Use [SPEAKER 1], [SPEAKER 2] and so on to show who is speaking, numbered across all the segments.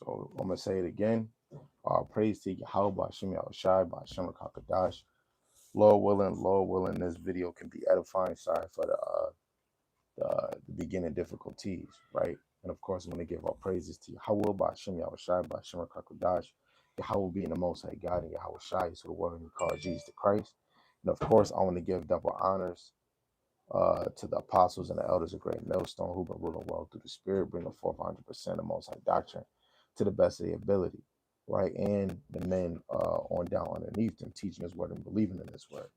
[SPEAKER 1] So I'm gonna say it again. Praise to Yahweh Bashim Yahushai Bashim Kakadash. Lord willing, this video can be edifying. Sorry for the beginning difficulties, right? And of course, I'm gonna give our praises to Yahweh Bashim Yahushai Bashim Kakadash. Yahweh being the Most High God and Yahweh Shai is the word we call Jesus the Christ. And of course, I want to give double honors to the apostles and the elders of Great Millstone who've been ruling well through the Spirit, bringing forth 100% of Most High doctrine to the best of their ability, right? And the men on down underneath them teaching His word and believing in His word.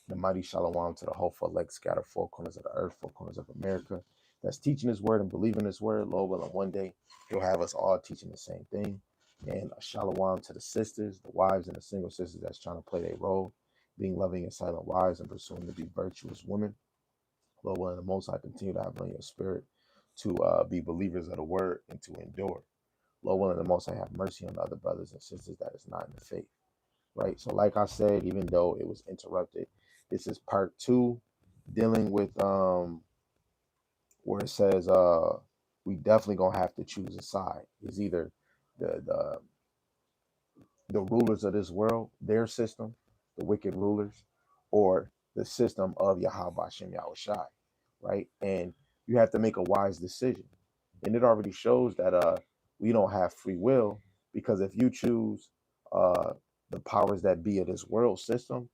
[SPEAKER 1] The mighty shalom to the hopeful elect scattered four corners of the earth, four corners of America, that's teaching His word and believing His word. Lord willing, one day He'll have us all teaching the same thing. And a shalom to the sisters, the wives, and the single sisters that's trying to play their role, being loving and silent wives and pursuing to be virtuous women. Lord willing, the Most High continue to have on your spirit to be believers of the word and to endure. Lord willing, the Most High have mercy on the other brothers and sisters that is not in the faith, right? So like I said, even though it was interrupted, this is part 2 dealing with where it says we definitely gonna have to choose a side. It's either the the the rulers of this world, their system, the wicked rulers, or the system of Yahweh Shem Yahushai, right? And you have to make a wise decision. And it already shows that we don't have free will, because if you choose the powers that be of this world system,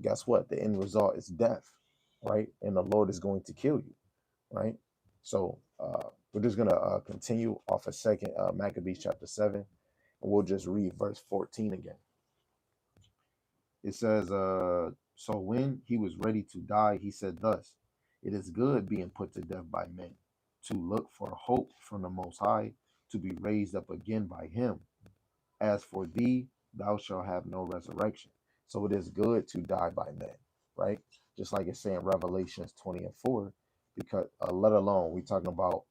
[SPEAKER 1] guess what? The end result is death, right? And the Lord is going to kill you, right? So we're just gonna continue off a second Maccabees chapter 7, and we'll just read verse 14 again. It says, so when he was ready to die, he said thus, it is good being put to death by men, to look for hope from the Most High, to be raised up again by him. As for thee, thou shalt have no resurrection. So it is good to die by men, right? Just like it's saying Revelations 20 and 4, because let alone we talking about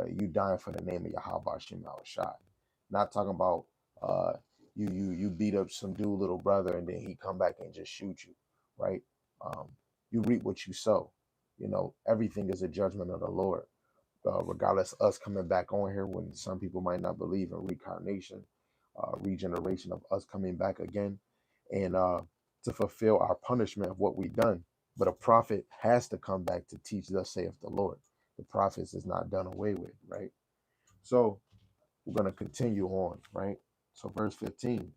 [SPEAKER 1] you dying for the name of Yahweh Shem Shai. Not talking about you beat up some dude little brother and then he come back and just shoot you, right? You reap what you sow. You know, everything is a judgment of the Lord. Regardless of us coming back on here, when some people might not believe in reincarnation, regeneration, of us coming back again, and to fulfill our punishment of what we've done. But a prophet has to come back to teach, thus saith the Lord. The prophets is not done away with, right? So we're going to continue on, right? So verse 15,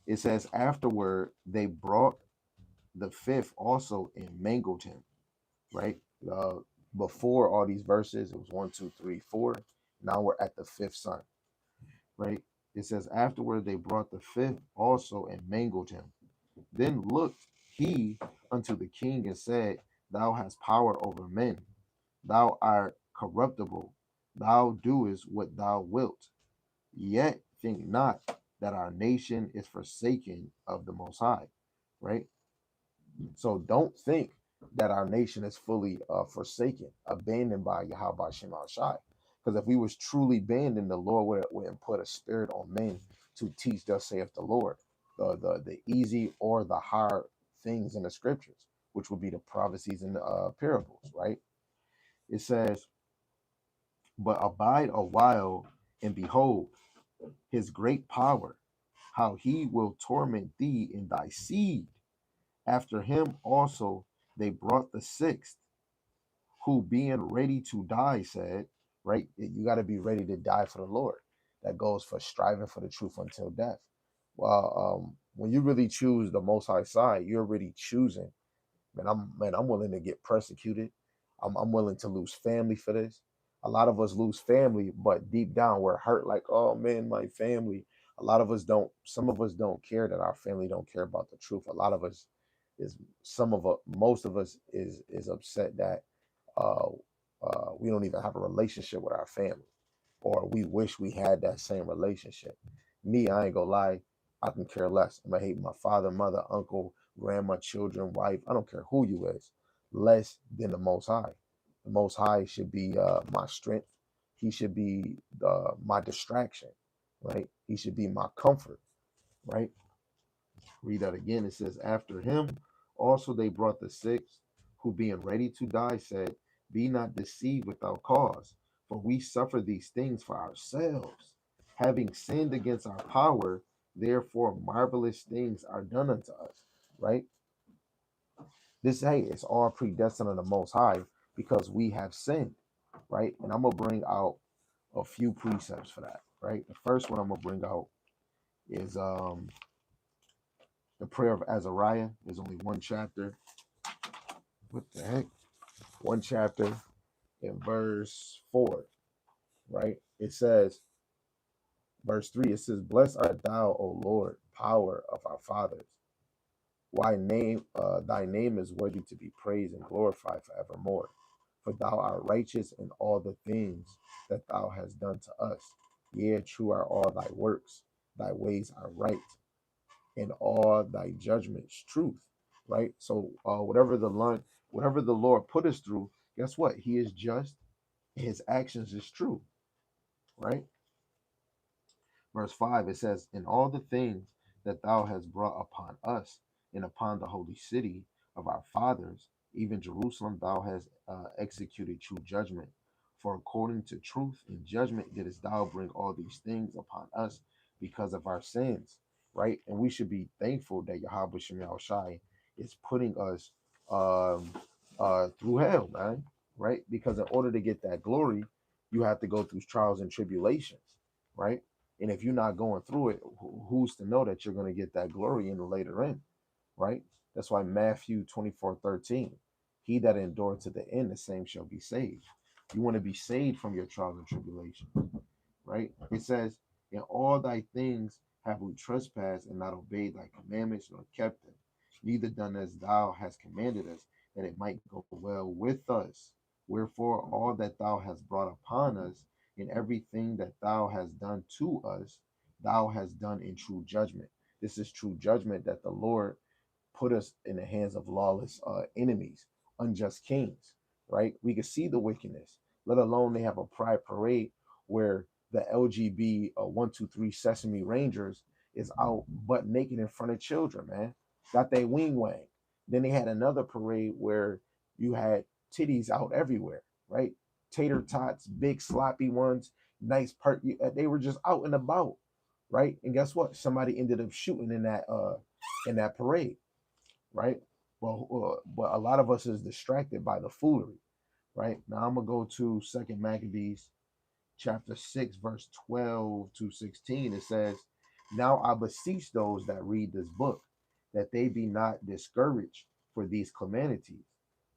[SPEAKER 1] it says, afterward they brought the fifth also and mangled him, right? Before all these verses, it was 1, 2, 3, 4. Now we're at the fifth son, right? It says, afterward they brought the fifth also and mangled him. Then looked he unto the king and said, thou hast power over men. Thou art corruptible. Thou doest what thou wilt. Yet think not that our nation is forsaken of the Most High, right? So don't think that our nation is fully forsaken, abandoned by Yahweh Shem Shai. Because if we was truly abandoned, the Lord would put a spirit on men to teach, thus saith the Lord, the easy or the hard things in the scriptures, which would be the prophecies and the parables, right? It says, but abide a while, and behold his great power, how he will torment thee and thy seed. After him also they brought the sixth, who being ready to die said, right? You got to be ready to die for the Lord. That goes for striving for the truth until death. Well, when you really choose the Most High side, you're really choosing, I'm willing to get persecuted. I'm willing to lose family for this. A lot of us lose family, but deep down we're hurt. Like, oh man, my family. A lot of us don't. Some of us don't care that our family don't care about the truth. A lot of us is most of us is upset that uh, we don't even have a relationship with our family, or we wish we had that same relationship. Me, I ain't gonna lie, I can care less. I'm gonna hate my father, mother, uncle, grandma, children, wife. I don't care who you is, less than the Most High. The Most High should be my strength. He should be my distraction, right? He should be my comfort, right? Read that again. It says, after him also they brought the sixth, who being ready to die said, be not deceived without cause, For we suffer these things for ourselves, having sinned against our power, therefore marvelous things are done unto us. Right? This, hey, it's all predestined of the Most High because we have sinned. Right? And I'm gonna bring out a few precepts for that. Right? The first one I'm gonna bring out is the prayer of Azariah. There's only one chapter. What the heck? One chapter in verse 4, right? It says, verse 3, it says, Blessed art thou, O Lord, power of our fathers. Thy name is worthy to be praised and glorified forevermore. For thou art righteous in all the things that thou hast done to us. Yea, true are all thy works. Thy ways are right, and all thy judgments truth. Right? So whatever the Lord put us through, guess what? He is just, his actions is true. Right? Verse 5, it says, In all the things that thou hast brought upon us and upon the holy city of our fathers, even Jerusalem, thou hast executed true judgment. For according to truth and judgment didst thou bring all these things upon us because of our sins. Right? And we should be thankful that Yahweh Shem Shai is putting us um, through hell, man. Right? Because in order to get that glory, you have to go through trials and tribulations. Right? And if you're not going through it, who's to know that you're going to get that glory in the later end, right? That's why Matthew 24:13, he that endured to the end, the same shall be saved. You want to be saved from your trials and tribulations, right? It says, In all thy things have we trespassed and not obeyed thy commandments nor kept them, neither done as thou hast commanded us, that it might go well with us. Wherefore, all that thou hast brought upon us, and everything that thou hast done to us, thou hast done in true judgment. This is true judgment that the Lord put us in the hands of lawless enemies, unjust kings, right? We can see the wickedness, let alone they have a pride parade where the LGB 123 Sesame Rangers is out butt naked in front of children, man. Got they wing wang. Then they had another parade where you had titties out everywhere, right? Tater tots, big sloppy ones, nice part. They were just out and about, right? And guess what? Somebody ended up shooting in that parade, right? Well, but a lot of us is distracted by the foolery, right? Now I'm gonna go to Second Maccabees chapter 6, verse 12 to 16. It says, Now I beseech those that read this book that they be not discouraged for these calamities,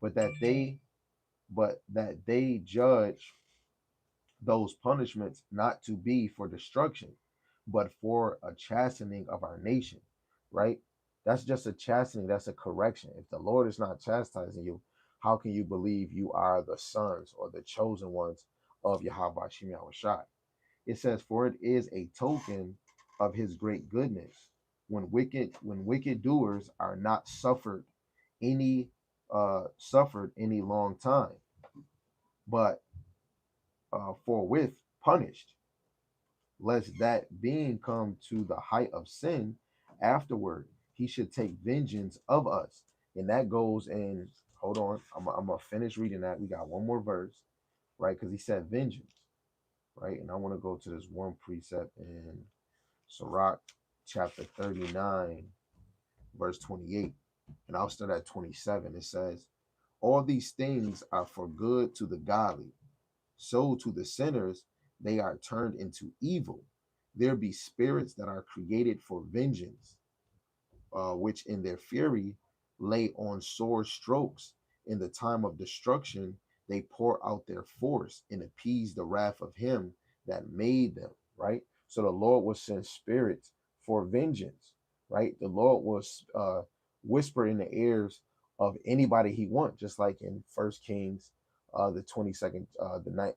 [SPEAKER 1] but that they judge those punishments not to be for destruction, but for a chastening of our nation, right? That's just a chastening, that's a correction. If the Lord is not chastising you, how can you believe you are the sons or the chosen ones of Yahweh Shem Shai? It says, For it is a token of his great goodness when wicked doers are not suffered any long time, but forthwith punished, lest that being come to the height of sin, afterward he should take vengeance of us. And that goes in, hold on, I'm gonna finish reading that. We got one more verse, right? Because he said vengeance, right? And I want to go to this one precept in Sirach chapter 39, verse 28. And I'll start at 27. It says, All these things are for good to the godly, so to the sinners they are turned into evil. There be spirits that are created for vengeance, which in their fury lay on sore strokes. In the time of destruction, they pour out their force and appease the wrath of him that made them, right? So the Lord will send spirits for vengeance, right? The Lord will whisper in the ears of anybody he wants, just like in First Kings, the 22nd,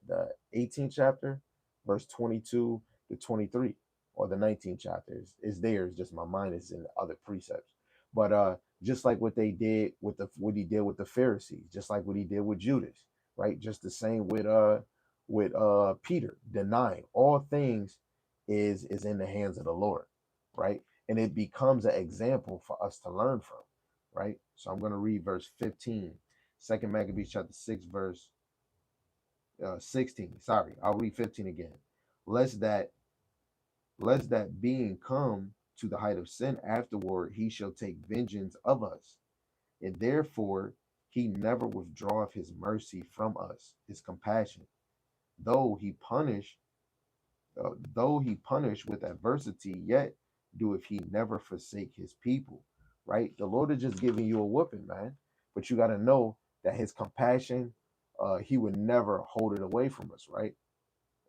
[SPEAKER 1] the 18th chapter, verse 22 to 23, or the 19th chapter is there. It's just my mind is in other precepts. But just like what they did with what he did with the Pharisees, just like what he did with Judas, right? Just the same with Peter, denying all things is in the hands of the Lord, right? And it becomes an example for us to learn from, right? So I'm going to read verse 15, 2 Maccabees chapter 6, verse 16. Sorry, I'll read 15 again. Lest that lest that being come to the height of sin afterward, he shall take vengeance of us, and therefore he never withdraweth his mercy from us, his compassion, though he punish though he punish with adversity, yet doeth he never forsake his people. Right? The Lord is just giving you a whooping, man. But you got to know that his compassion, he would never hold it away from us, right?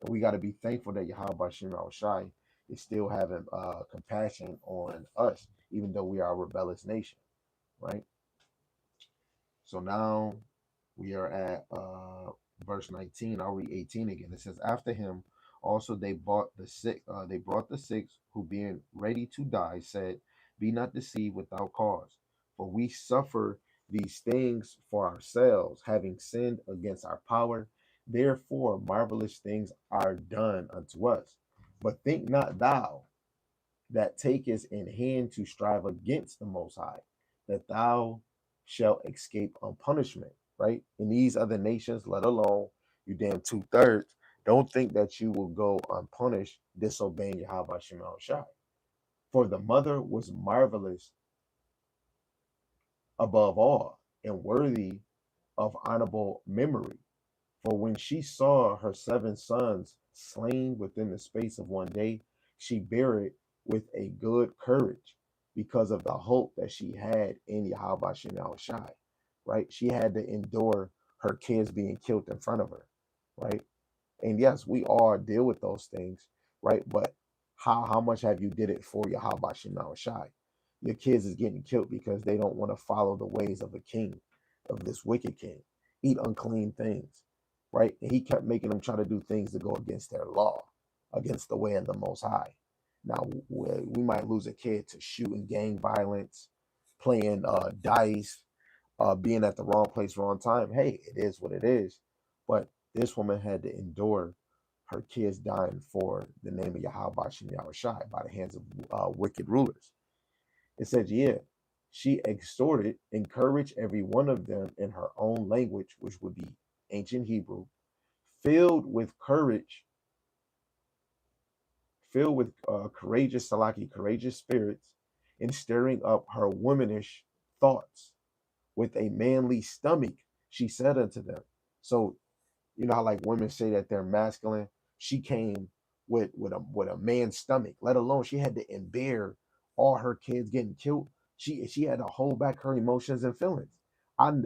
[SPEAKER 1] And we got to be thankful that Yahweh Shem Shai is still having compassion on us, even though we are a rebellious nation, right? So now we are at verse 19. I'll read 18 again. It says, after him also they brought the six who being ready to die, said, be not deceived without cause, for we suffer these things for ourselves, having sinned against our power. Therefore marvelous things are done unto us. But think not thou that takest in hand to strive against the Most High, that thou shalt escape on punishment, right? In these other nations, let alone you damn two-thirds, don't think that you will go unpunished disobeying Yahweh Shema Shai. For the mother was marvelous above all and worthy of honorable memory. For when she saw her 7 sons slain within the space of one day, she bare it with a good courage because of the hope that she had in Yahweh Shem Shai, right? She had to endure her kids being killed in front of her, right? And yes, we all deal with those things, right? But how much have you did it for Yahweh Shem Shai? Your kids is getting killed because they don't want to follow the ways of a king, of this wicked king, eat unclean things, right? And he kept making them try to do things to go against their law, against the way of the Most High. Now we might lose a kid to shooting, gang violence, playing dice, being at the wrong place, wrong time. Hey, it is what it is. But this woman had to endure her kids dying for the name of Yahweh Shem Shai by the hands of wicked rulers. It says, yeah, she exhorted, encouraged every one of them in her own language, which would be ancient Hebrew, filled with courage, filled with courageous salaki, courageous spirits, and stirring up her womanish thoughts with a manly stomach, she said unto them. So you know how like women say that they're masculine. She came with a man's stomach. Let alone she had to endure all her kids getting killed. She had to hold back her emotions and feelings.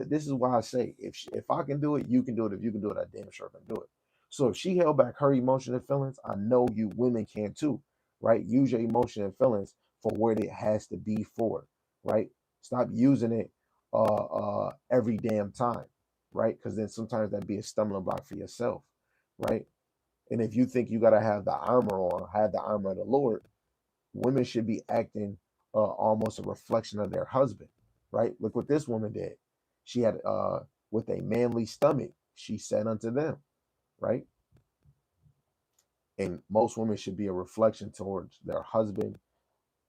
[SPEAKER 1] This is why I say if I can do it, you can do it. If you can do it, I damn sure can do it. So if she held back her emotions and feelings, I know you women can too, right? Use your emotion and feelings for what it has to be for, right? Stop using it every damn time, right? Because then sometimes that'd be a stumbling block for yourself, right? And if you think you gotta have the armor on, have the armor of the Lord, women should be acting almost a reflection of their husband, right? Look what this woman did. She had with a manly stomach, she said unto them, right? And most women should be a reflection towards their husband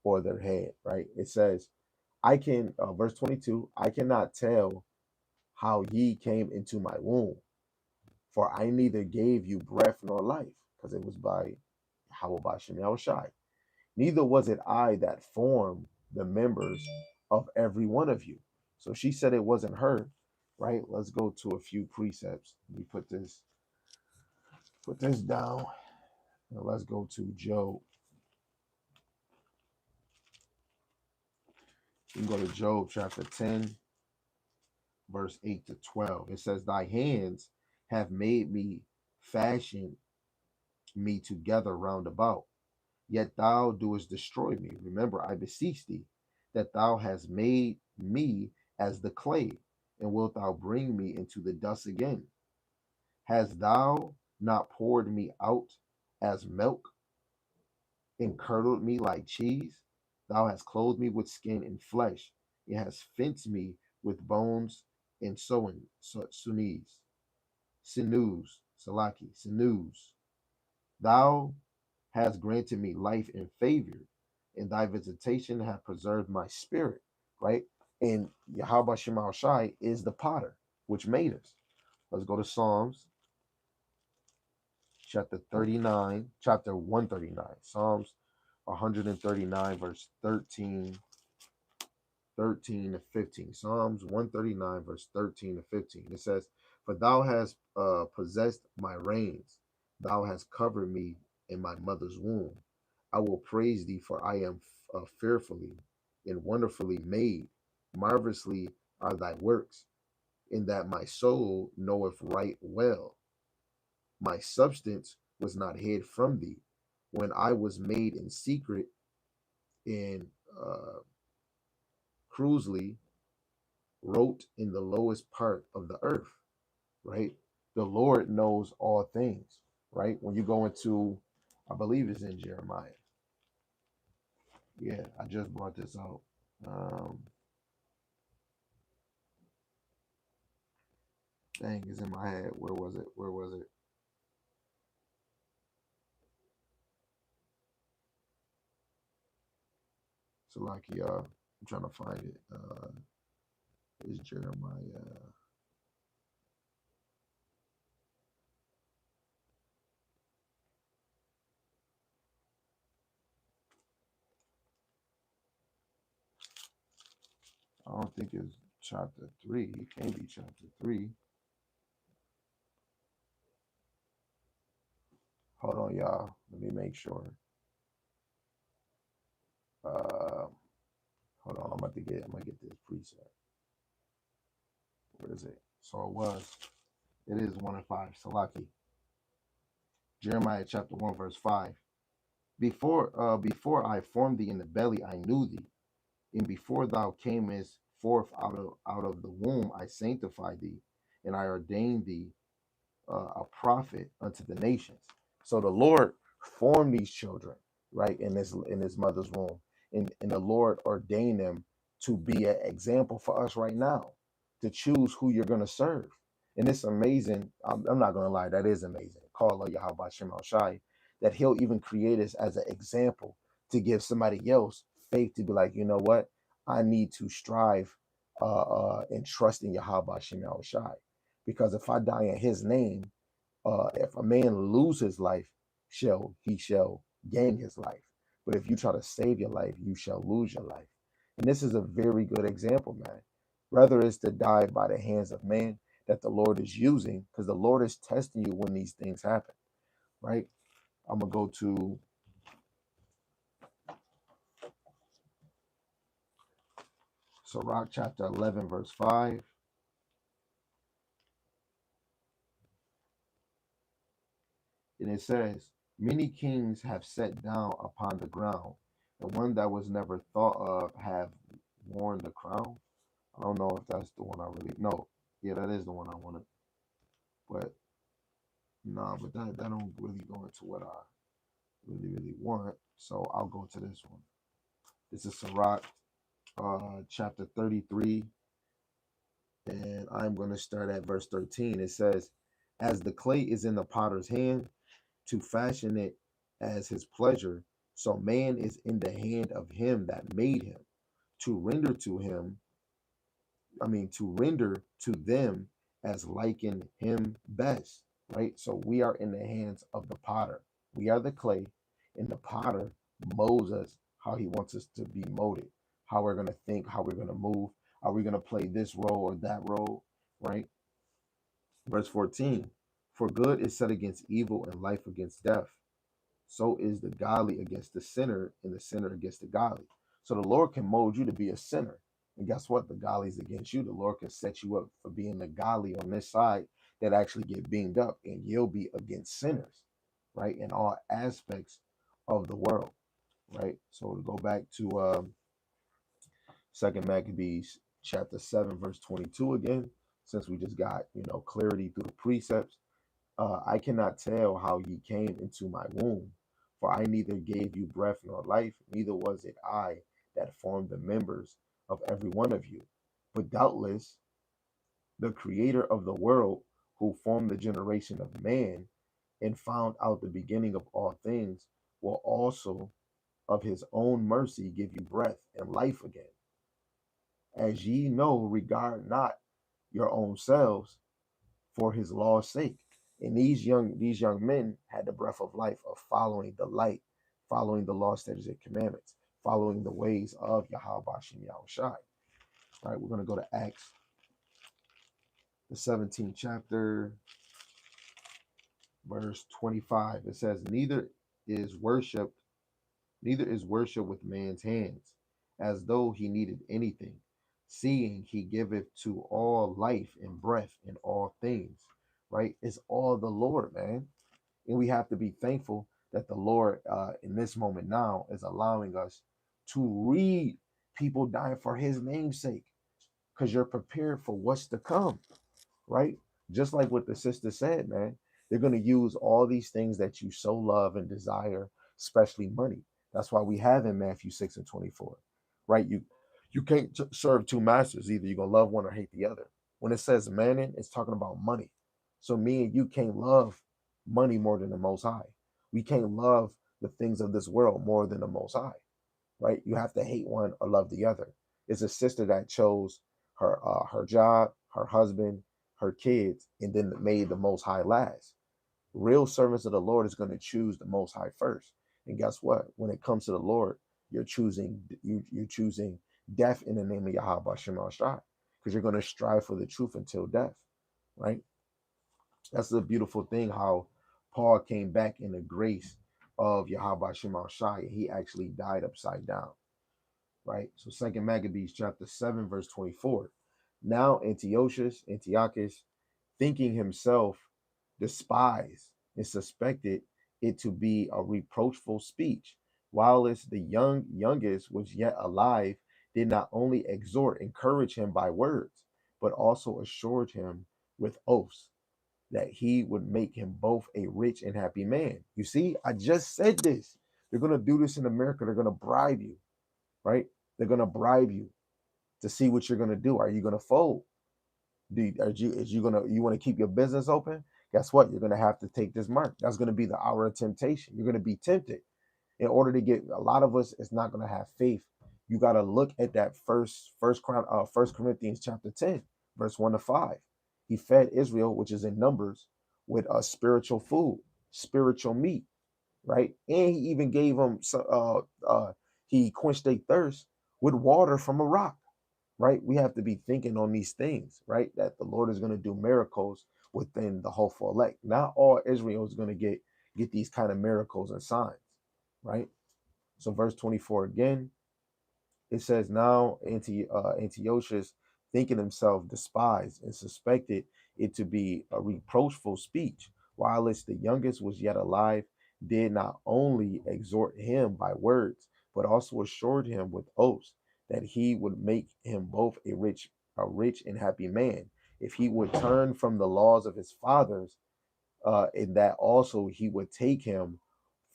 [SPEAKER 1] or their head, right? It says, I can, verse 22, I cannot tell how ye came into my womb, for I neither gave you breath nor life, because it was by Yahweh Shem Shai. Neither was it I that formed the members of every one of you. So she said it wasn't her, right? Let's go to a few precepts. We put this down. Now let's go to Job. We can go to Job chapter 10, verse 8 to 12. It says, thy hands have made me fashion me together round about. Yet thou doest destroy me. Remember, I beseech thee that thou hast made me as the clay, and wilt thou bring me into the dust again? Hast thou not poured me out as milk, and curdled me like cheese? Thou hast clothed me with skin and flesh, and hast fenced me with bones and sinews, salaki, sinews. Thou hast granted me life and favor, and thy visitation hath preserved my spirit, right? And Yahweh Shema Shai is the potter, which made us. Let's go to Psalms chapter 139. Psalms 139, verse 13 to 15. Psalms 139, verse 13 to 15. It says, "For thou hast possessed my reins, thou hast covered me in my mother's womb. I will praise thee, for I am fearfully and wonderfully made. Marvelously are thy works, in that my soul knoweth right well. My substance was not hid from thee, when I was made in secret and crusely wrote in the lowest part of the earth," right? The Lord knows all things, right? When you go into, I believe it's in Jeremiah. Yeah, I just brought this out. Um, Dang, it's in my head. Where was it? Where was it? So like, I'm trying to find it. It's Jeremiah. I don't think it's chapter 3. It can't be chapter 3. Hold on, y'all. Let me make sure. Uh, Hold on. I'm gonna get this preset. Where is it? So it is 1 and 5. Salaki. Jeremiah chapter 1, verse 5. Before I formed thee in the belly, I knew thee. And before thou camest forth out of the womb, I sanctified thee, and I ordained thee a prophet unto the nations. So the Lord formed these children, right, in his mother's womb, and the Lord ordained them to be an example for us right now, to choose who you're going to serve. And it's amazing. I'm not going to lie, that is amazing. Call Allah Yahweh Shem Al Shai, that He'll even create us as an example to give somebody else faith to be like, you know what, I need to strive and trust in Yahweh Shem Al Shai, because if I die in His name, if a man lose his life, he shall gain his life. But if you try to save your life, you shall lose your life. And this is a very good example, man. Whether it's to die by the hands of man that the Lord is using, because the Lord is testing you when these things happen, right? I'm gonna go to Sirach chapter 11, verse 5, and it says, "Many kings have sat down upon the ground, and one that was never thought of have worn the crown." I don't know if that's the one I really no. Yeah, that is the one I wanted. But no, but that don't really go into what I really want. So I'll go to this one. This is Sirach chapter 33, and I'm gonna start at verse 13. It says, "As the clay is in the potter's hand to fashion it as his pleasure, so man is in the hand of him that made him, to render to him to render to them as liken him best," right? So we are in the hands of the potter. We are the clay, and the potter molds us how he wants us to be molded, how we're going to think, how we're going to move. Are we going to play this role or that role, right? Verse 14, "For good is set against evil, and life against death. So is the godly against the sinner, and the sinner against the godly." So the Lord can mold you to be a sinner. And guess what? The godly is against you. The Lord can set you up for being the godly on this side that actually get beamed up, and you'll be against sinners, right? In all aspects of the world, right? So to go back to Second Maccabees chapter 7, verse 22 again, since we just got, clarity through the precepts. "I cannot tell how ye came into my womb, for I neither gave you breath nor life, neither was it I that formed the members of every one of you. But doubtless the creator of the world, who formed the generation of man and found out the beginning of all things, will also of his own mercy give you breath and life again. As ye know, regard not your own selves for his law's sake." And these young men had the breath of life of following the light, following the law, statutes, and commandments, following the ways of Yahweh Bashim Yahushai. All right, we're going to go to Acts, the 17th chapter, verse 25. It says, is worship, neither is worship with man's hands, as though he needed anything, seeing he giveth to all life and breath in all things. Right? It's all the Lord, man. And we have to be thankful that the Lord, in this moment now, is allowing us to read people dying for his name's sake, because you're prepared for what's to come, right? Just like what the sister said, man, they're going to use all these things that you so love and desire, especially money. That's why we have in Matthew 6 and 24, right? You can't serve two masters. Either you're going to love one or hate the other. When it says mammon, it's talking about money. So me and you can't love money more than the Most High. We can't love the things of this world more than the Most High, right? You have to hate one or love the other. It's a sister that chose her job, her husband, her kids, and then made the Most High last. Real servants of the Lord is going to choose the Most High first. And guess what? When it comes to the Lord, you're choosing death in the name of Yahweh Shema Shai, because you're going to strive for the truth until death, right? That's the beautiful thing, how Paul came back in the grace of Yahweh Shema Shai, and he actually died upside down, right? So Second Maccabees chapter 7, verse 24. Now Antiochus, thinking himself despised and suspected it to be a reproachful speech, whilst the youngest was yet alive, did not only encourage him by words, but also assured him with oaths that he would make him both a rich and happy man. You see, I just said this. They're going to do this in America. They're going to bribe you, right? They're going to bribe you to see what you're going to do. Are you going to fold? You want to keep your business open? Guess what? You're going to have to take this mark. That's going to be the hour of temptation. You're going to be tempted. In order to get, a lot of us is not going to have faith. You got to look at that first Corinthians chapter 10, verse 1 to 5. He fed Israel, which is in Numbers, with a spiritual food, spiritual meat, right? And he even gave them he quenched their thirst with water from a rock, right? We have to be thinking on these things, right? That the Lord is going to do miracles within the hopeful elect. Not all Israel is going to get these kind of miracles and signs, right? So verse 24 again, it says, now Antiochus, thinking himself despised and suspected it to be a reproachful speech, whilst the youngest was yet alive, did not only exhort him by words, but also assured him with oaths that he would make him both a rich and happy man, if he would turn from the laws of his fathers, and that also he would take him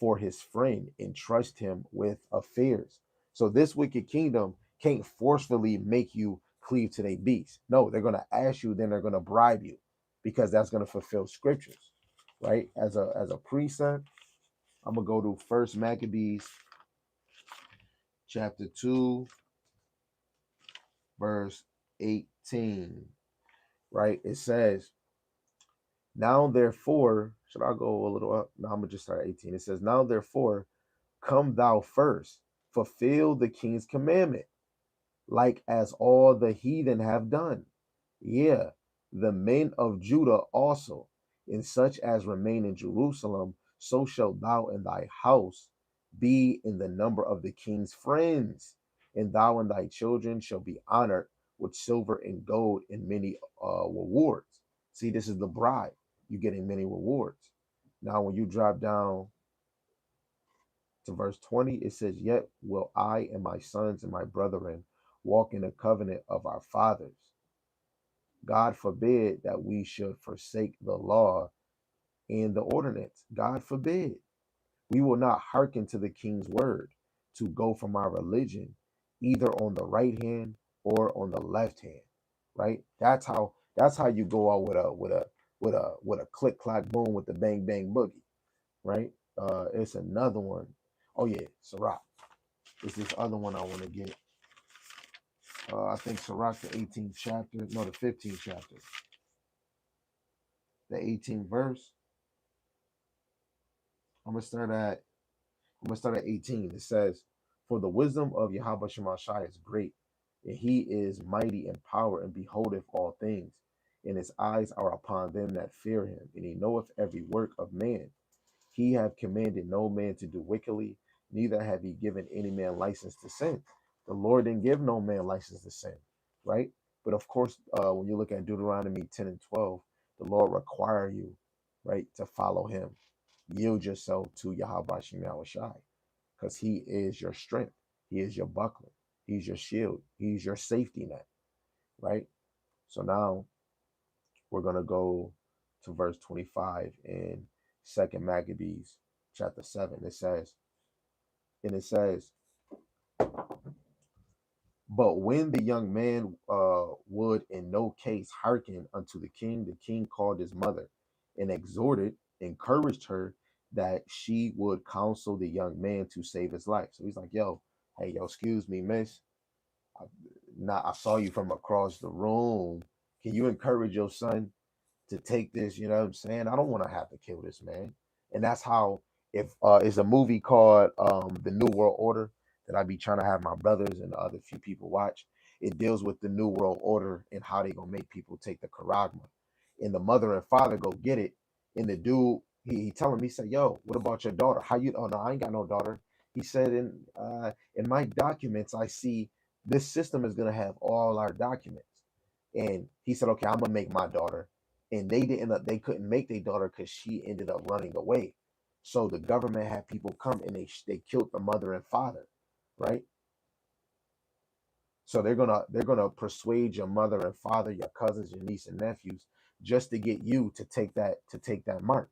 [SPEAKER 1] for his friend and trust him with affairs. So this wicked kingdom can't forcefully make you cleave to their beast. No, they're going to ask you, then they're going to bribe you, because that's going to fulfill scriptures, right? As a precept, I'm gonna go to First Maccabees chapter 2, verse 18, right? It says, now therefore, should I go a little up? No, I'm gonna just start at 18. It says, now therefore, come thou first, fulfill the king's commandment, like as all the heathen have done. Yeah, the men of Judah also, and such as remain in Jerusalem, so shalt thou and thy house be in the number of the king's friends, and thou and thy children shall be honored with silver and gold and many rewards. See, this is the bride. You're getting many rewards. Now, when you drop down to verse 20, it says, yet will I and my sons and my brethren walk in the covenant of our fathers. God forbid that we should forsake the law and the ordinance. God forbid. We will not hearken to the king's word to go from our religion, either on the right hand or on the left hand. Right? That's how you go out with a click clack boom with the bang bang boogie. Right? It's another one. Oh yeah, Sirach. It's this other one I want to get. I think Sirach, the 18th chapter, no, the 15th chapter, the 18th verse. I'm gonna start at 18. It says, "For the wisdom of Yahweh Shemashai is great, and he is mighty in power, and beholdeth all things, and his eyes are upon them that fear him, and he knoweth every work of man. He have commanded no man to do wickedly, neither have he given any man license to sin." The Lord didn't give no man license to sin, right? But of course, when you look at Deuteronomy 10 and 12, the Lord require you, right, to follow him. Yield yourself to Yahweh Shem Yahushai, because he is your strength. He is your buckler. He's your shield. He's your safety net, right? So now we're going to go to verse 25 in Second Maccabees chapter 7. It says, "But when the young man would in no case hearken unto the king called his mother and encouraged her that she would counsel the young man to save his life." So he's like, "Yo, hey, yo, excuse me, miss. I, I saw you from across the room. Can you encourage your son to take this? You know what I'm saying? I don't want to have to kill this man." And that's how, if it's a movie called The New World Order that I be trying to have my brothers and the other few people watch. It deals with the New World Order and how they gonna make people take the charagma. And the mother and father go get it. And the dude, he telling me, he said, "Yo, what about your daughter? How you? Oh no, I ain't got no daughter." He said, in my documents, I see this system is gonna have all our documents." And he said, "Okay, I'm gonna make my daughter." And they couldn't make their daughter because she ended up running away. So the government had people come and they killed the mother and father, right? So they're gonna persuade your mother and father, your cousins, your niece and nephews, just to get you to take that mark.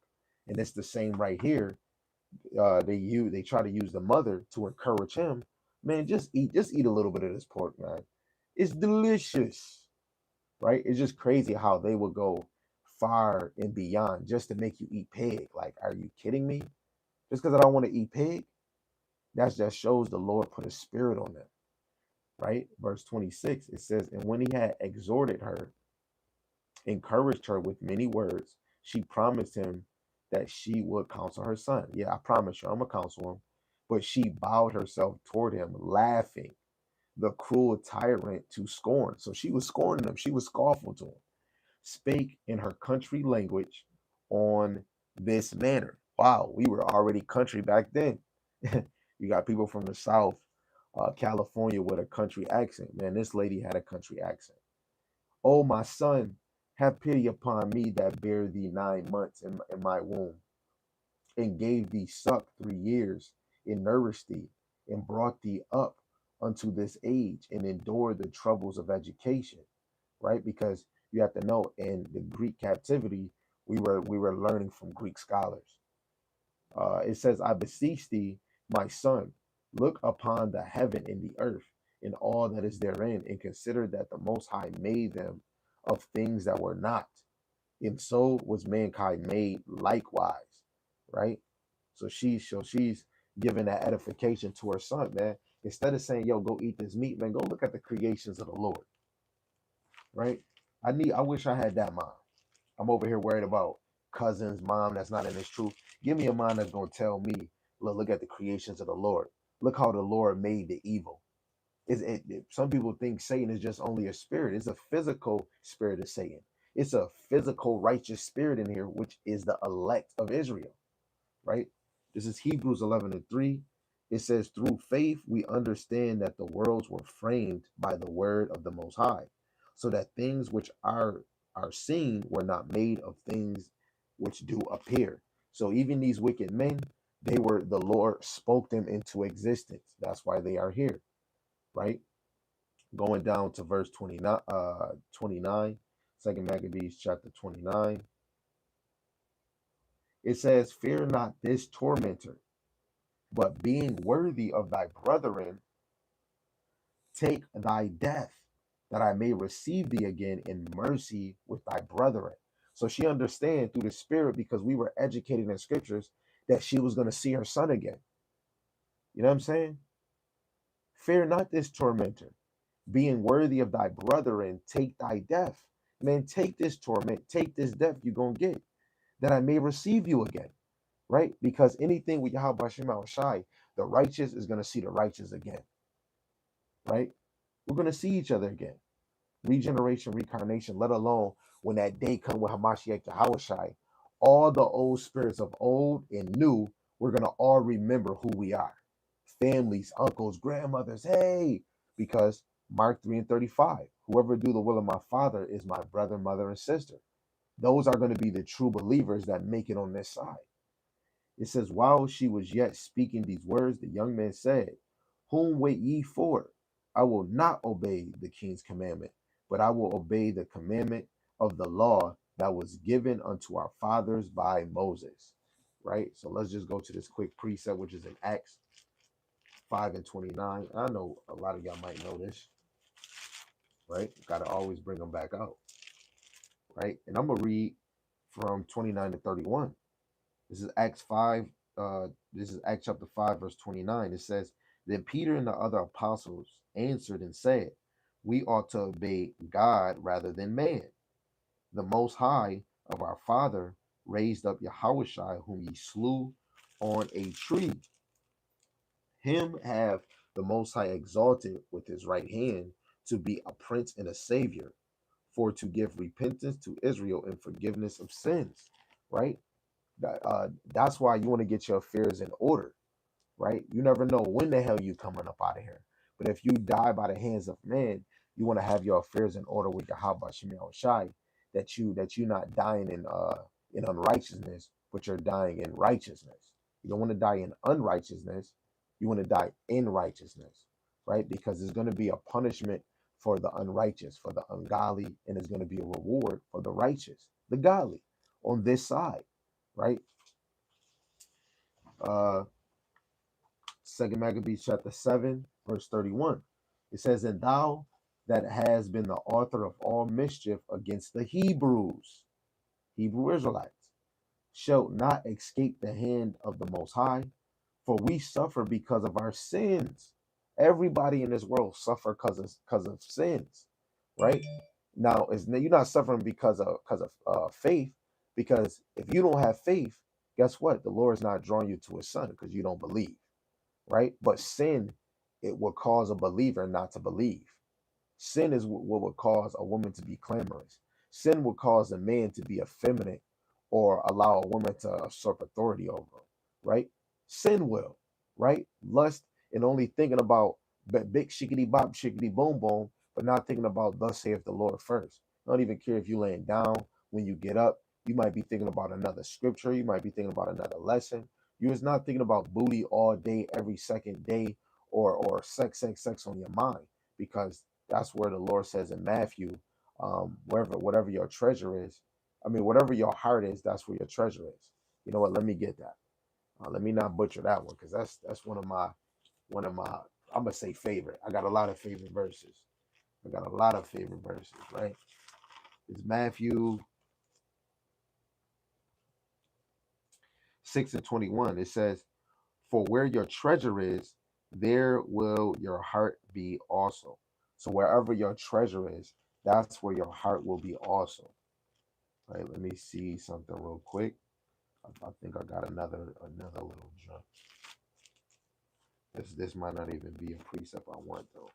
[SPEAKER 1] And it's the same right here. They try to use the mother to encourage him. Man, just eat a little bit of this pork, man. It's delicious, right? It's just crazy how they will go far and beyond just to make you eat pig. Like, are you kidding me? Just because I don't want to eat pig, that just shows the Lord put a spirit on them, right? Verse 26, it says, "And when he had exhorted her, encouraged her with many words, she promised him that she would counsel her son." Yeah, I promise you, I'm going to counsel him. But she bowed herself toward him, laughing the cruel tyrant to scorn. So she was scorning him. She was scoffing to him. Spake in her country language on this manner. Wow, we were already country back then. You got people from the South, California with a country accent. Man, this lady had a country accent. "Oh, my son, have pity upon me that bare thee 9 months in my womb, and gave thee suck 3 years, and nourished thee, and brought thee up unto this age, and endured the troubles of education." Right? Because you have to know, in the Greek captivity, we were learning from Greek scholars. It says, "I beseech thee, my son, look upon the heaven and the earth, and all that is therein, and consider that the Most High made them of things that were not, and so was mankind made likewise." Right? So she's giving that edification to her son, man. Instead of saying, "Yo, go eat this meat," man, go look at the creations of the Lord. Right? I wish I had that mom. I'm over here worried about cousins, mom that's not in this truth. Give me a mom that's gonna tell me, look at the creations of the Lord. Look how the Lord made the evil. Some people think Satan is just only a spirit. It's a physical spirit of Satan. It's a physical righteous spirit in here, which is the elect of Israel, right? This is Hebrews 11 and 3. It says, "Through faith we understand that the worlds were framed by the word of the Most High, so that things which are seen were not made of things which do appear." So even these wicked men, the Lord spoke them into existence. That's why they are here, right? Going down to verse 29, 29, 2 Maccabees chapter 29. It says, "Fear not this tormentor, but being worthy of thy brethren, take thy death, that I may receive thee again in mercy with thy brethren." So she understand through the spirit, because we were educated in scriptures, that she was going to see her son again. You know what I'm saying? "Fear not this tormentor, being worthy of thy brethren, take thy death." Man, take this torment, take this death you're going to get, that I may receive you again. right? Because anything with Yahweh Shema Shai, the righteous is going to see the righteous again, right? We're going to see each other again. Regeneration, reincarnation, let alone when that day come with Hamashiach Yahushai, all the old spirits of old and new, we're going to all remember who we are. Families, uncles, grandmothers, hey, because Mark 3 and 35, whoever do the will of my Father is my brother, mother, and sister. Those are going to be the true believers that make it on this side. It says, while she was yet speaking these words, the young man said, whom wait ye for? I will not obey the king's commandment, but I will obey the commandment of the law that was given unto our fathers by Moses. Right? So let's just go to this quick precept, which is in Acts 5 and 29. I know a lot of y'all might know this, right? Got to always bring them back out, right? And I'm going to read from 29 to 31. This is Acts 5. This is Acts chapter 5, verse 29. It says, then Peter and the other apostles answered and said, we ought to obey God rather than man. The Most High of our father raised up Yahushua, whom ye slew on a tree. Him have the Most High exalted with his right hand to be a prince and a savior, for to give repentance to Israel and forgiveness of sins. Right? That's why you want to get your affairs in order, right? You never know when the hell you coming up out of here. But if you die by the hands of man, you want to have your affairs in order with Yahweh Shemel Shai, that you not dying in unrighteousness, but you're dying in righteousness. You don't want to die in unrighteousness. You want to die in righteousness, right? Because there's going to be a punishment for the unrighteous, for the ungodly, and there's going to be a reward for the righteous, the godly, on this side, right? Second Maccabees chapter 7, verse 31. It says, and thou that has been the author of all mischief against the Hebrews, Hebrew Israelites, shalt not escape the hand of the Most High, for we suffer because of our sins. Everybody in this world suffer because of sins, right? Now, you're not suffering because of faith, because if you don't have faith, guess what? The Lord is not drawing you to his son because you don't believe, right? But sin, it will cause a believer not to believe. Sin is what would cause a woman to be clamorous. Sin would cause a man to be effeminate or allow a woman to usurp authority over him, right? Sin will, right? Lust and only thinking about big shickety bop, shickety boom boom, but not thinking about thus saith the Lord first. I don't even care if you laying down when you get up. You might be thinking about another scripture. You might be thinking about another lesson. You're just not thinking about booty all day, every second day, or sex on your mind, because that's where the Lord says in Matthew, whatever your treasure is, whatever your heart is, that's where your treasure is. You know what? Let me get that. Let me not butcher that one, because that's one of my I'm gonna say favorite. I got a lot of favorite verses. Right? It's Matthew 6 and 21. It says, for where your treasure is, there will your heart be also. So wherever your treasure is, that's where your heart will be also. Right? Let me see something real quick. I think I got another little jump. This might not even be a precept I want though.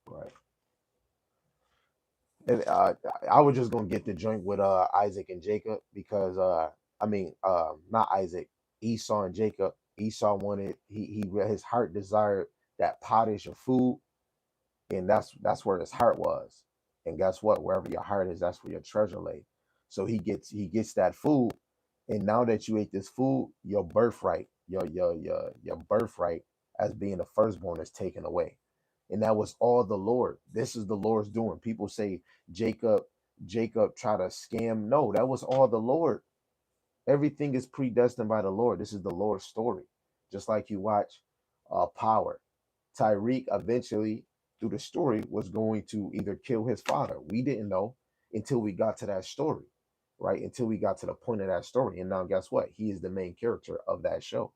[SPEAKER 1] Right. And I was just gonna get the joint with Isaac and Jacob, because not Isaac, Esau and Jacob. Esau wanted, he his heart desired that pottage of food, and that's where his heart was. And guess what? Wherever your heart is, that's where your treasure lay. So he gets that food, and now that you ate this food, your birthright, your birthright as being the firstborn is taken away. And that was all the Lord. This is the Lord's doing. People say Jacob try to scam. No, that was all the Lord. Everything is predestined by the Lord. This is the Lord's story. Just like you watch Power. Tyreek eventually, through the story, was going to either kill his father. We didn't know until we got to that story, right? Until we got to the point of that story. And now, guess what? He is the main character of that show.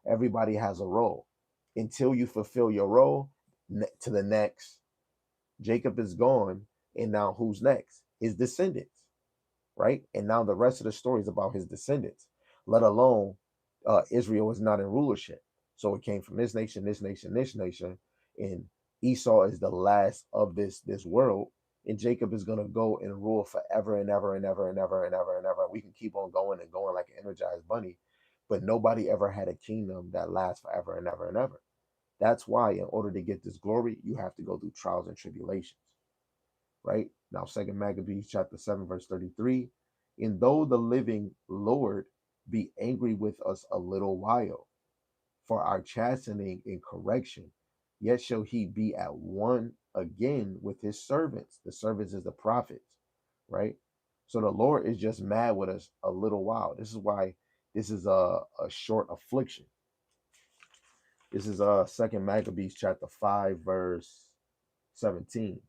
[SPEAKER 1] Everybody has a role. Until you fulfill your role, to the next. Jacob is gone, and now who's next? His descendants, right? And now the rest of the story is about his descendants, let alone Israel is not in rulership. So it came from this nation, this nation, this nation, and Esau is the last of this world, and Jacob is gonna go and rule forever and ever and ever and ever and ever and ever. We can keep on going and going like an energized bunny, but nobody ever had a kingdom that lasts forever and ever and ever. That's why, in order to get this glory, you have to go through trials and tribulations, right? Now, Second Maccabees chapter 7, verse 33. And though the living Lord be angry with us a little while for our chastening and correction, yet shall he be at one again with his servants. The servants is the prophets, right? So the Lord is just mad with us a little while. This is why this is a short affliction. This is Second Maccabees chapter 5, verse 17.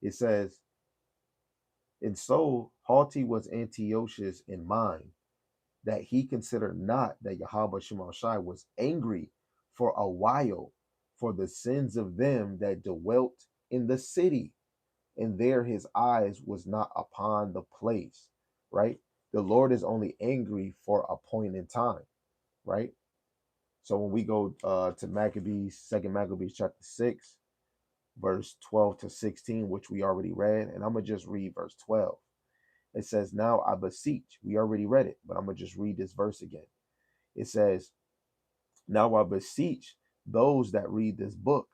[SPEAKER 1] It says, and so haughty was Antiochus in mind, that he considered not that Yahweh Shemashai was angry for a while for the sins of them that dwelt in the city, and there his eyes was not upon the place, right? The Lord is only angry for a point in time, right? So when we go to Maccabees, Second Maccabees chapter 6, verse 12 to 16, which we already read, and I'm going to just read verse 12. It says, now I beseech, we already read it, but I'm going to just read this verse again. It says, now I beseech those that read this book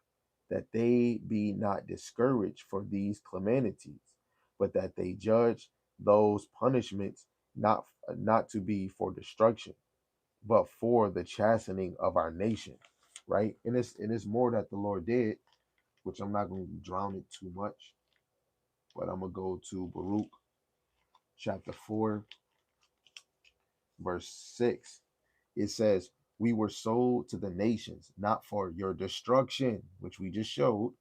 [SPEAKER 1] that they be not discouraged for these calamities, but that they judge those punishments not to be for destruction, but for the chastening of our nation, right? And it's more that the Lord did, which I'm not going to drown it too much, but I'm going to go to Baruch chapter 4, verse 6. It says, we were sold to the nations, not for your destruction, which we just showed,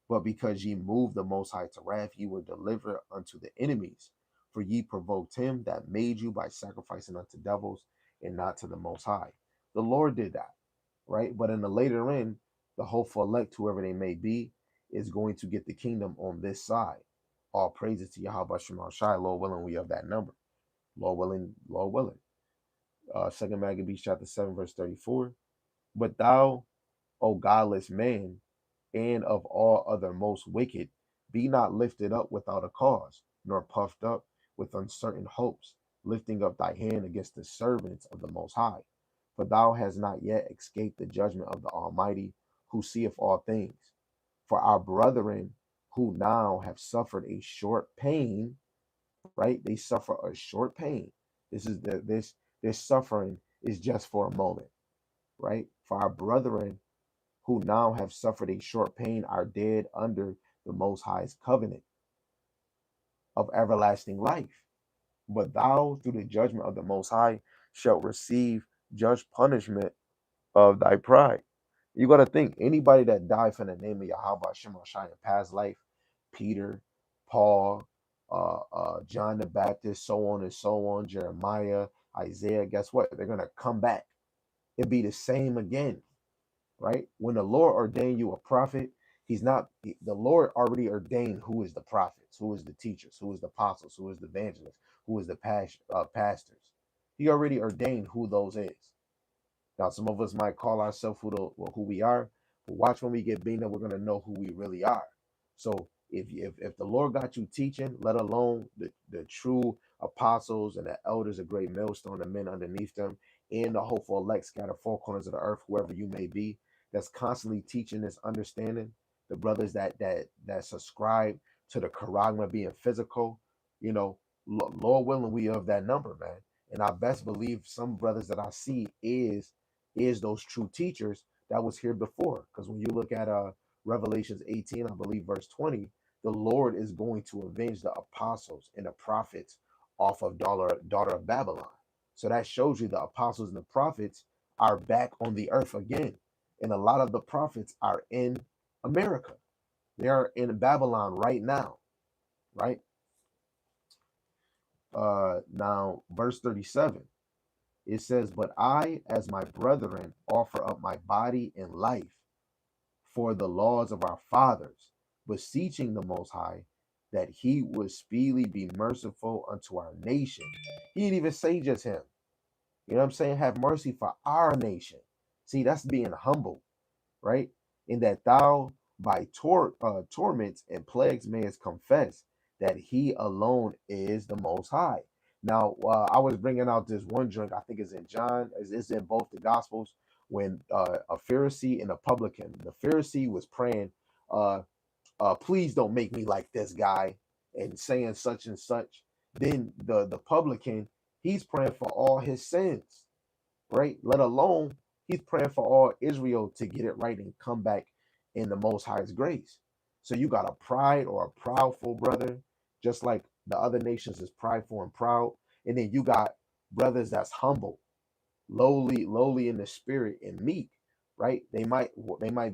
[SPEAKER 1] but because ye moved the Most High to wrath, ye were delivered unto the enemies. For ye provoked him that made you by sacrificing unto devils and not to the Most High. The Lord did that, right? But in the later end, the hopeful elect, whoever they may be, is going to get the kingdom on this side. All praises to Yahweh Shema Shai. Lord willing, we have that number. Lord willing, Lord willing. Second Maccabees chapter 7, verse 34. But thou, O godless man, and of all other most wicked, be not lifted up without a cause, nor puffed up with uncertain hopes, lifting up thy hand against the servants of the Most High. For thou hast not yet escaped the judgment of the Almighty, who seeth all things. For our brethren who now have suffered a short pain, right? They suffer a short pain. This suffering is just for a moment, right? For our brethren who now have suffered a short pain are dead under the Most High's covenant of everlasting life. But thou, through the judgment of the Most High, shalt receive just punishment of thy pride. You got to think, anybody that died for the name of Yahweh Shem Shai in past life, Peter, Paul, John the Baptist, so on and so on, Jeremiah, Isaiah, guess what? They're going to come back. It'd be the same again, right? When the Lord ordained you a prophet, the Lord already ordained who is the prophets, who is the teachers, who is the apostles, who is the evangelists, who is the pastors. He already ordained who those is. Now, some of us might call ourselves who we are, but watch when we get beaten up, we're going to know who we really are. So if the Lord got you teaching, let alone the true apostles and the elders, a great millstone, the men underneath them, and the hopeful elect scattered four corners of the earth, whoever you may be, that's constantly teaching this understanding, the brothers that subscribe to the charagma being physical, you know, Lord willing, we of that number, man. And I best believe some brothers that I see is those true teachers that was here before. Because when you look at Revelations 18, I believe verse 20, the Lord is going to avenge the apostles and the prophets off of daughter of Babylon. So that shows you the apostles and the prophets are back on the earth again. And a lot of the prophets are in America. They are in Babylon right now, right? Now, verse 37. It says, but I, as my brethren, offer up my body and life for the laws of our fathers, beseeching the Most High that he would speedily be merciful unto our nation. He didn't even say just him. You know what I'm saying? Have mercy for our nation. See, that's being humble, right? In that thou by torments and plagues mayest confess that he alone is the Most High. Now, I was bringing out this one drink. I think it's in John. It's in both the Gospels. When a Pharisee and a publican, the Pharisee was praying, please don't make me like this guy, and saying such and such. Then the publican, he's praying for all his sins, right? Let alone he's praying for all Israel to get it right and come back in the Most High's grace. So you got a pride or a proudful brother, just like the other nations is prideful and proud. And then you got brothers that's humble, lowly in the spirit and meek, right? They might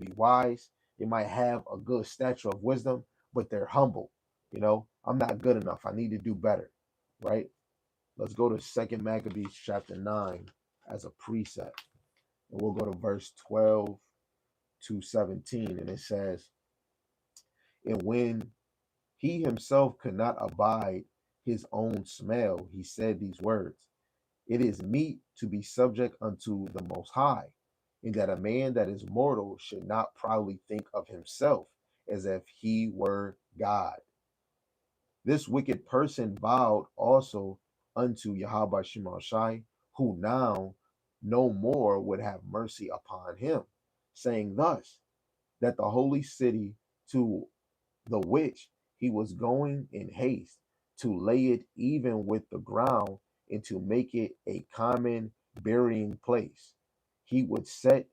[SPEAKER 1] be wise, they might have a good stature of wisdom, but they're humble. I'm not good enough. I need to do better, right? Let's go to Second Maccabees chapter 9 as a precept. And we'll go to verse 12 to 17. And it says, and when he himself could not abide his own smell, he said these words, it is meet to be subject unto the Most High, and that a man that is mortal should not proudly think of himself as if he were God. This wicked person vowed also unto Yahweh Shemashai, who now no more would have mercy upon him, saying thus, that the holy city to the which he was going in haste, to lay it even with the ground, and to make it a common burying place, he would set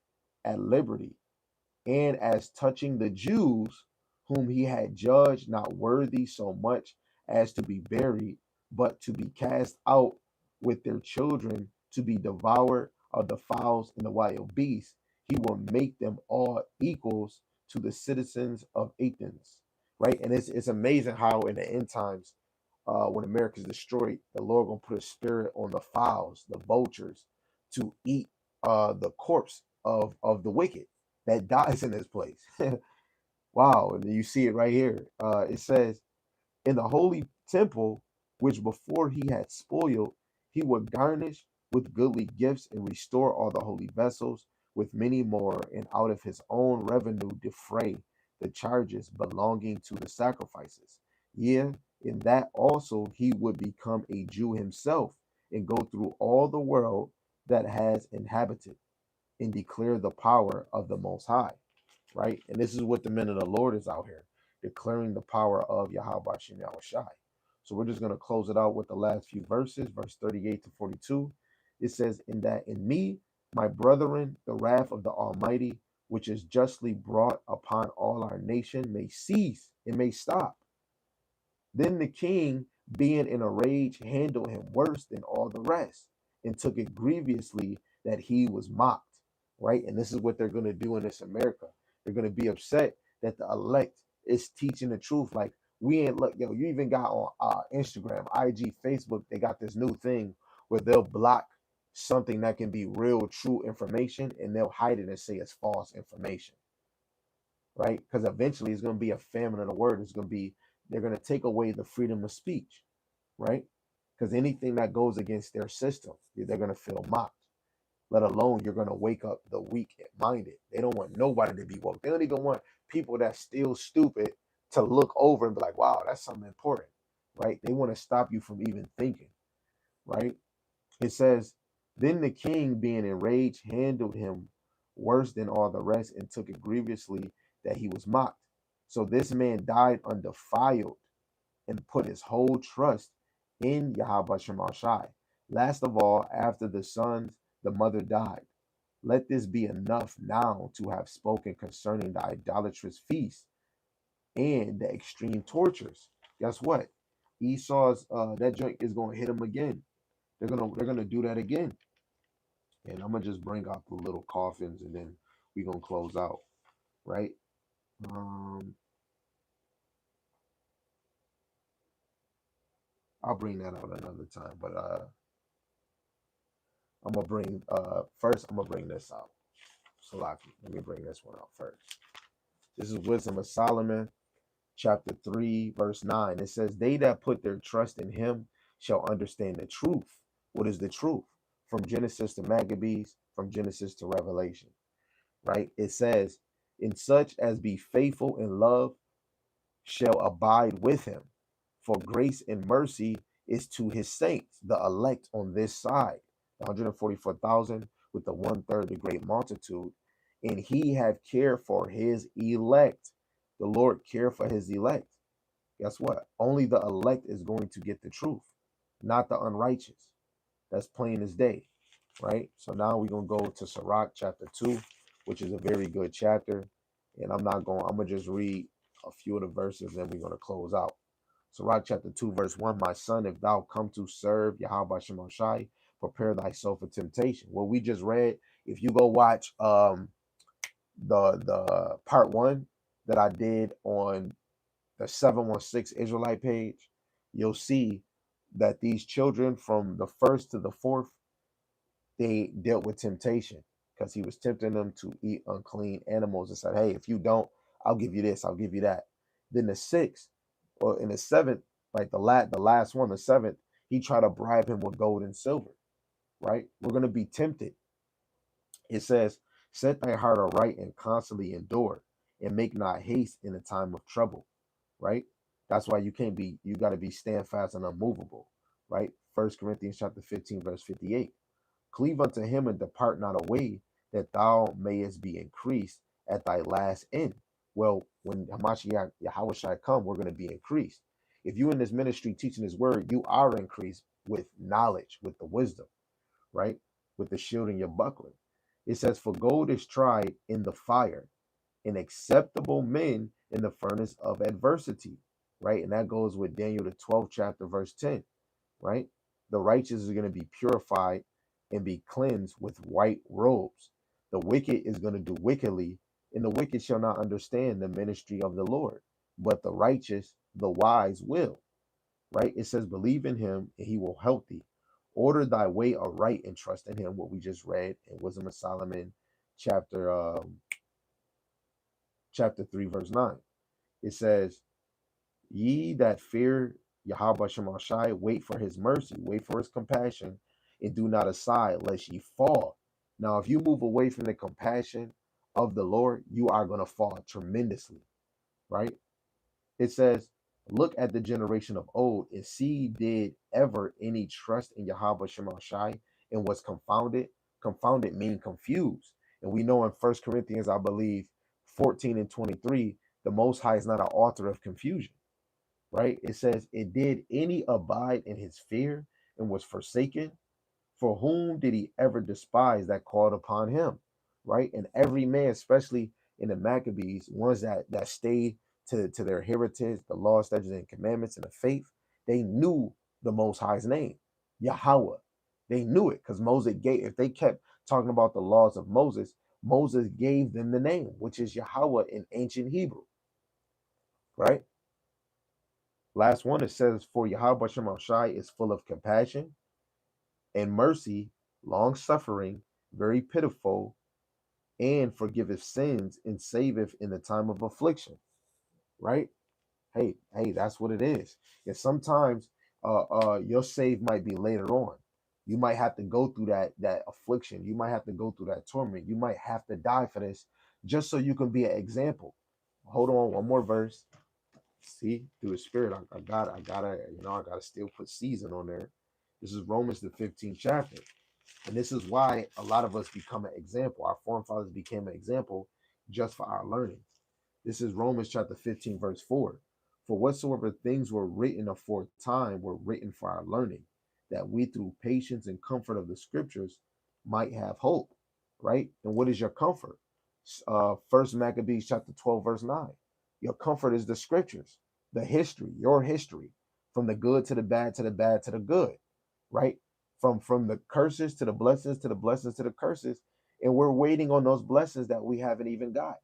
[SPEAKER 1] at liberty. And as touching the Jews, whom he had judged not worthy so much as to be buried, but to be cast out with their children to be devoured of the fowls and the wild beasts, he will make them all equals to the citizens of Athens. Right? And it's amazing how in the end times, when America is destroyed, the Lord gonna put a spirit on the fowls, the vultures, to eat the corpse of the wicked that dies in this place. Wow. And you see it right here. It says, in the holy temple, which before he had spoiled, he would garnish with goodly gifts and restore all the holy vessels with many more, and out of his own revenue defray the charges belonging to the sacrifices. Yeah, in that also he would become a Jew himself and go through all the world that has inhabited and declare the power of the Most High, right? And this is what the men of the Lord is out here declaring the power of Yahweh Shem Shai. So we're just going to close it out with the last few verses, verse 38 to 42. It says, in that in me, my brethren, the wrath of the Almighty, which is justly brought upon all our nation, may cease and may stop. Then the king, being in a rage, handled him worse than all the rest, and took it grievously that he was mocked. Right? And this is what they're going to do in this America. They're going to be upset that the elect is teaching the truth. Like, we ain't look, yo, you even got on Instagram, IG, Facebook, they got this new thing where they'll block something that can be real, true information, and they'll hide it and say it's false information, right? Because eventually it's going to be a famine of the word. It's going to be, they're going to take away the freedom of speech, right? Because anything that goes against their system, they're going to feel mocked. Let alone you're going to wake up the weak minded. They don't want nobody to be woke. They don't even want people that's still stupid to look over and be like, wow, that's something important, right? They want to stop you from even thinking, right? It says, then the king, being enraged, handled him worse than all the rest, and took it grievously that he was mocked. So this man died undefiled and put his whole trust in Yahweh Shemashai. Last of all, after the sons, the mother died. Let this be enough now to have spoken concerning the idolatrous feast and the extreme tortures. Guess what? Esau's that joint is gonna hit him again. They're gonna do that again. And I'm gonna just bring out the little coffins and then we're gonna close out, right? Um, I'll bring that out another time, but I'm gonna bring first. I'm gonna bring this out. So let me bring this one out first. This is Wisdom of Solomon, chapter 3, verse 9. It says, they that put their trust in him shall understand the truth. What is the truth? From Genesis to Maccabees, from Genesis to Revelation, right? It says, in such as be faithful in love shall abide with him. For grace and mercy is to his saints, the elect on this side, the 144,000 with the one third, the great multitude. And he have care for his elect. The Lord care for his elect. Guess what? Only the elect is going to get the truth, not the unrighteous. That's plain as day, right? So now we're going to go to Sirach chapter 2, which is a very good chapter. And I'm going to just read a few of the verses, and we're going to close out. Sirach chapter 2, verse 1, my son, if thou come to serve Yahweh Shemel Shai, prepare thyself for temptation. What we just read, if you go watch the part 1 that I did on the 716 Israelite page, you'll see that these children from the first to the fourth, they dealt with temptation because he was tempting them to eat unclean animals and said, hey, if you don't, I'll give you this, I'll give you that. Then the sixth, or in the seventh, like the last one, the seventh, he tried to bribe him with gold and silver, right? We're going to be tempted. It says, set thy heart aright and constantly endure, and make not haste in the time of trouble, right? That's why you got to be standfast and unmovable, right? 1 Corinthians chapter 15, verse 58. Cleave unto him and depart not away, that thou mayest be increased at thy last end. Well, when Hamashiach Yahweh shall come, we're going to be increased. If you in this ministry teaching his word, you are increased with knowledge, with the wisdom, right? With the shield and your buckler. It says, for gold is tried in the fire, and acceptable men in the furnace of adversity, right? And that goes with Daniel, the 12th chapter, verse 10, right? The righteous is going to be purified and be cleansed with white robes. The wicked is going to do wickedly, and the wicked shall not understand the ministry of the Lord, but the righteous, the wise will, right? It says, believe in him and he will help thee. Order thy way aright and trust in him, what we just read in Wisdom of Solomon, chapter 3, verse 9. It says, ye that fear Yahweh Shemel Shai, wait for his mercy, wait for his compassion, and do not aside, lest ye fall. Now, if you move away from the compassion of the Lord, you are going to fall tremendously, right? It says, look at the generation of old and see, did ever any trust in Yahweh Shemel Shai and was confounded? Confounded mean confused. And we know in 1 Corinthians, I believe, 14 and 23, the Most High is not an author of confusion, right? It says, it did any abide in his fear and was forsaken? For whom did he ever despise that called upon him, right? And every man, especially in the Maccabees, ones that stayed to their heritage, the law, statutes, and commandments, and the faith, they knew the Most High's name, Yahweh. They knew it because Moses gave, if they kept talking about the laws of Moses, Moses gave them the name, which is Yahweh in ancient Hebrew, right? Last one, it says, for Yahweh Shemel Shai is full of compassion and mercy, long suffering, very pitiful, and forgiveth sins and saveth in the time of affliction. Right? Hey, that's what it is. And sometimes your save might be later on. You might have to go through that affliction. You might have to go through that torment. You might have to die for this, just so you can be an example. Hold on, one more verse. See, through the spirit, I gotta, I gotta still put season on there. This is Romans the 15th chapter. And this is why a lot of us become an example. Our forefathers became an example just for our learning. This is Romans chapter 15, verse 4. For whatsoever things were written aforetime were written for our learning, that we through patience and comfort of the scriptures might have hope. Right? And what is your comfort? First Maccabees chapter 12, verse 9. Your comfort is the scriptures, the history, your history, from the good to the bad to the bad to the good, right? From the curses to the blessings to the blessings to the curses, and we're waiting on those blessings that we haven't even got.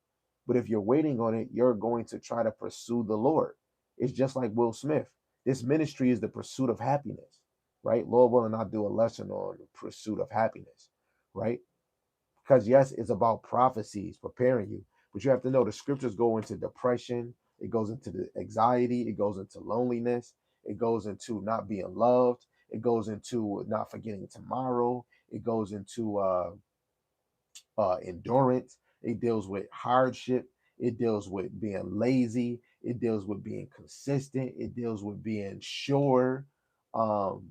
[SPEAKER 1] But if you're waiting on it, you're going to try to pursue the Lord. It's just like Will Smith. This ministry is the pursuit of happiness, right? Lord willing, I'll do a lesson on the pursuit of happiness, right? Because yes, it's about prophecies preparing you, But you have to know the scriptures go into depression, it goes into the anxiety, it goes into loneliness, it goes into not being loved, it goes into not forgetting tomorrow, it goes into endurance, it deals with hardship, it deals with being lazy, it deals with being consistent, it deals with being sure. Um,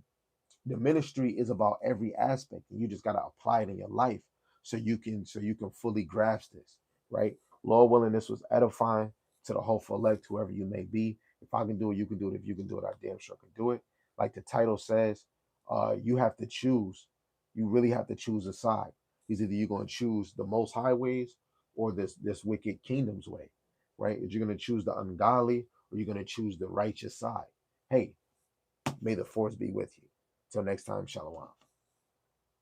[SPEAKER 1] the ministry is about every aspect, and you just got to apply it in your life so you can fully grasp this, right? Lord willing, this was edifying to the hopeful elect, whoever you may be. If I can do it, you can do it. If you can do it, I damn sure can do it. Like the title says, you have to choose. You really have to choose a side. Is either you're going to choose the most high ways or this wicked kingdom's way, right? Is you're going to choose the ungodly or you're going to choose the righteous side. Hey, may the force be with you. Till next time, shalom.